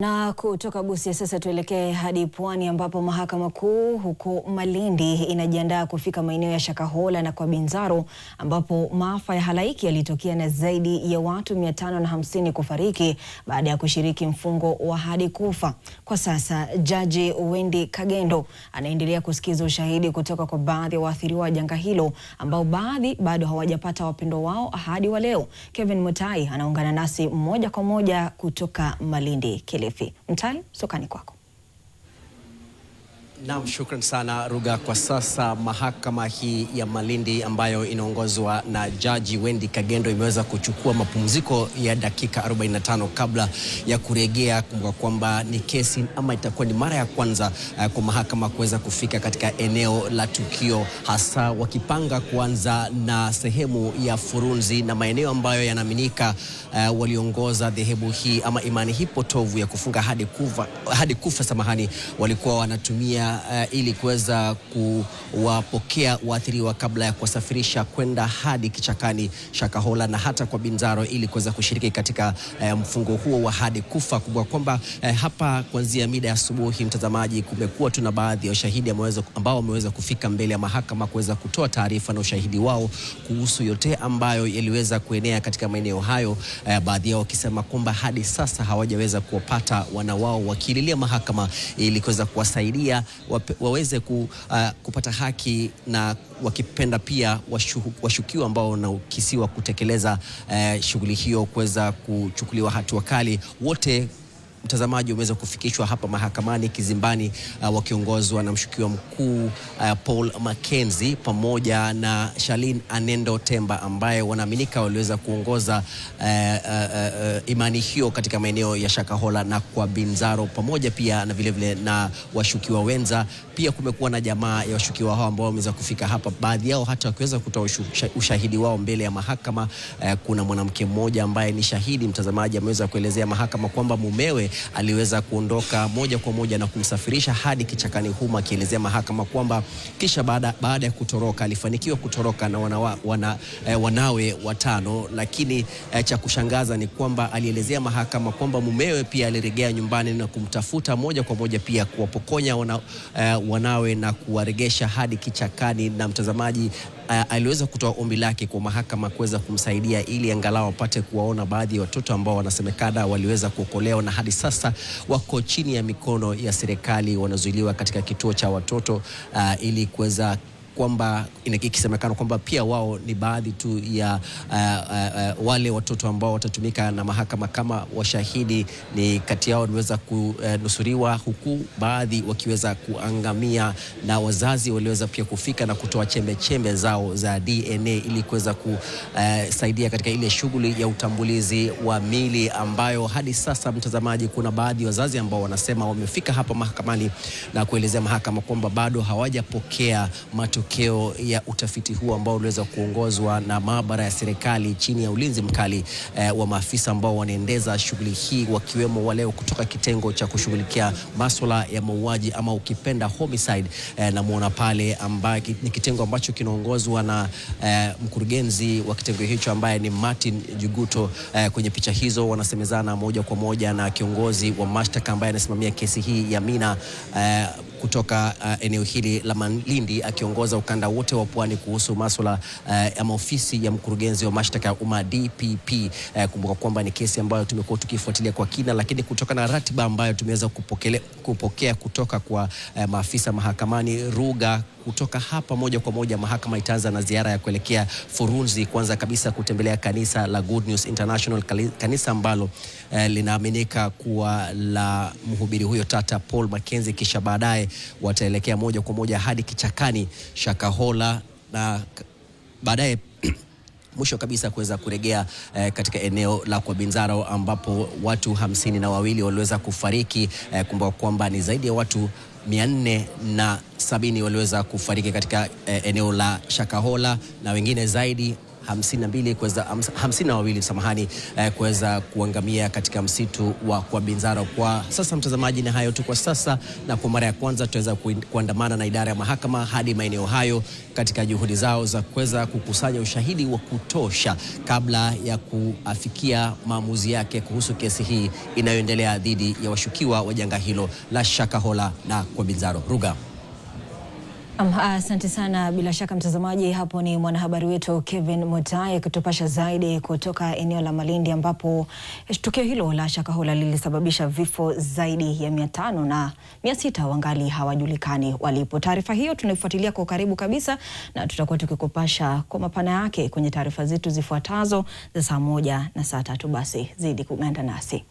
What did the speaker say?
Na kutoka Busia sasa tuelekee hadi Pwani ambapo Mahakama Kuu huko Malindi inajiandaa kufika maeneo ya Shakahola na kwa Binzaro ambapo maafa ya halaiki yalitokea na zaidi ya watu 550 kufariki baada ya kushiriki mfungo wa hadi kufa. Kwa sasa Jaji Wendy Kagendo anaendelea kusikiza ushahidi kutoka kwa baadhi ya waathiriwa wa janga hilo ambao baadhi bado hawajapata wapendwa wao hadi wa leo. Kevin Mutai anaungana nasi moja kwa moja kutoka Malindi. Mtai, sokani kwako. Naam, shukran sana Ruga. Kwa sasa mahakama hii ya Malindi ambayo inaongozwa na Jaji Wendy Kagendo imeweza kuchukua mapumziko ya dakika 45 kabla ya kurejea, kumbuka kwamba ni kesi ama itakuwa ni mara ya kwanza kwa mahakama kuweza kufika katika eneo la tukio, hasa wakipanga kuanza na sehemu ya Furunzi na maeneo ambayo yanaaminika waliongoza dhehebu hii ama imani hii potovu ya kufunga hadi kufa samahani, walikuwa wanatumia ili kuweza kuwapokea waathiriwa kabla ya kuwasafirisha kwenda hadi kichakani Shakahola na hata kwa Binzaro ili kuweza kushiriki katika mfungo huo wa hadi kufa. Kubwa kwamba hapa kuanzia mida ya asubuhi, mtazamaji, kumekuwa tuna baadhi ya ushahidi ambao wameweza kufika mbele ya mahakama kuweza kutoa taarifa na ushahidi wao kuhusu yote ambayo yaliweza kuenea katika maeneo hayo, baadhi yao wakisema kwamba hadi sasa hawajaweza kuwapata wana wao, wakililia mahakama ili kuweza kuwasaidia waweze kupata haki, na wakipenda pia washukiwa ambao wanakisiwa kutekeleza shughuli hiyo kuweza kuchukuliwa hatua kali. Wote mtazamaji wameweza kufikishwa hapa mahakamani kizimbani, wakiongozwa na mshukiwa mkuu Paul Mackenzie pamoja na Shalin Anendo Temba ambaye wanaaminika waliweza kuongoza imani hiyo katika maeneo ya Shakahola na kwa Binzaro, pamoja pia na vile na washukiwa wenza. Pia kumekuwa na jamaa ya washukiwa hao ambao wameweza kufika hapa, baadhi yao hata wakiweza kutoa ushahidi wao mbele ya mahakama. Kuna mwanamke mmoja ambaye ni shahidi, mtazamaji, ameweza kuelezea mahakama kwamba mumewe aliweza kuondoka moja kwa moja na kumsafirisha hadi kichakani humo, akielezea mahakama kwamba kisha baada ya kutoroka alifanikiwa kutoroka na wanawe watano. Lakini cha kushangaza ni kwamba alielezea mahakama kwamba mumewe pia alirejea nyumbani na kumtafuta moja kwa moja, pia kuwapokonya wanawe na kuwaregesha hadi kichakani. Na mtazamaji, aliweza kutoa ombi lake kwa mahakama kuweza kumsaidia ili angalau wapate kuwaona baadhi ya watoto ambao wanasemekana waliweza kuokolewa na hadi sasa wako chini ya mikono ya serikali, wanazuiliwa katika kituo cha watoto, ili kuweza kwamba ikisemekana kwamba pia wao ni baadhi tu ya wale watoto ambao watatumika na mahakama kama washahidi. Ni kati yao waliweza kunusuriwa, huku baadhi wakiweza kuangamia, na wazazi waliweza pia kufika na kutoa chembe zao za DNA ili kuweza kusaidia katika ile shughuli ya utambulizi wa mili, ambayo hadi sasa, mtazamaji, kuna baadhi ya wazazi ambao wanasema wamefika hapa mahakamani na kuelezea mahakama kwamba bado hawajapokea matokeo ya utafiti huu ambao uliweza kuongozwa na maabara ya serikali chini ya ulinzi mkali wa maafisa ambao wanaendeza shughuli hii, wakiwemo wale kutoka kitengo cha kushughulikia masuala ya mauaji ama ukipenda homicide. Na muona pale ambaye ni kitengo ambacho kinaongozwa na mkurugenzi wa kitengo hicho ambaye ni Martin Juguto. Kwenye picha hizo wanasemezana moja kwa moja na kiongozi wa mashtaka ambaye anasimamia kesi hii ya Mina kutoka eneo hili la Malindi, akiongoza ukanda wote wa Pwani kuhusu masuala ama ofisi ya mkurugenzi wa mashtaka ya umma DPP. Kumbuka kwamba ni kesi ambayo tumekuwa tukifuatilia kwa kina, lakini kutoka na ratiba ambayo tumeweza kupokea kutoka kwa maafisa mahakamani, Ruga, kutoka hapa moja kwa moja mahakama itaanza na ziara ya kuelekea Furunzi, kwanza kabisa kutembelea kanisa la Good News International, kanisa ambalo linaaminika kuwa la mhubiri huyo tata Paul Mackenzie. Kisha baadaye wataelekea moja kwa moja hadi kichakani Shakahola, na baadaye mwisho kabisa kuweza kurejea katika eneo la kwa Binzaro ambapo watu 52 waliweza kufariki. Kumbuka kwamba ni zaidi ya watu 470 waliweza kufariki katika eneo la Shakahola, na wengine zaidi 52 samahani, kuweza kuangamia katika msitu wa Kwabinzaro. Kwa sasa mtazamaji, ni hayo tu kwa sasa, na kwa mara ya kwanza tutaweza kuandamana na idara ya mahakama hadi maeneo hayo katika juhudi zao za kuweza kukusanya ushahidi wa kutosha kabla ya kuafikia maamuzi yake kuhusu kesi hii inayoendelea dhidi ya washukiwa wa janga hilo la Shakahola na Kwabinzaro. Ruga. Asante sana. Bila shaka mtazamaji, hapo ni mwanahabari wetu Kevin Mutai kutupasha zaidi kutoka eneo la Malindi, ambapo tukio hilo la Shakahola lilisababisha vifo zaidi ya 500 na 600 wangali hawajulikani walipo. Taarifa hiyo tunaifuatilia kwa karibu kabisa na tutakuwa tukikupasha kwa mapana yake kwenye taarifa zetu zifuatazo za saa 1 na saa 3. Basi zidi kuungana nasi.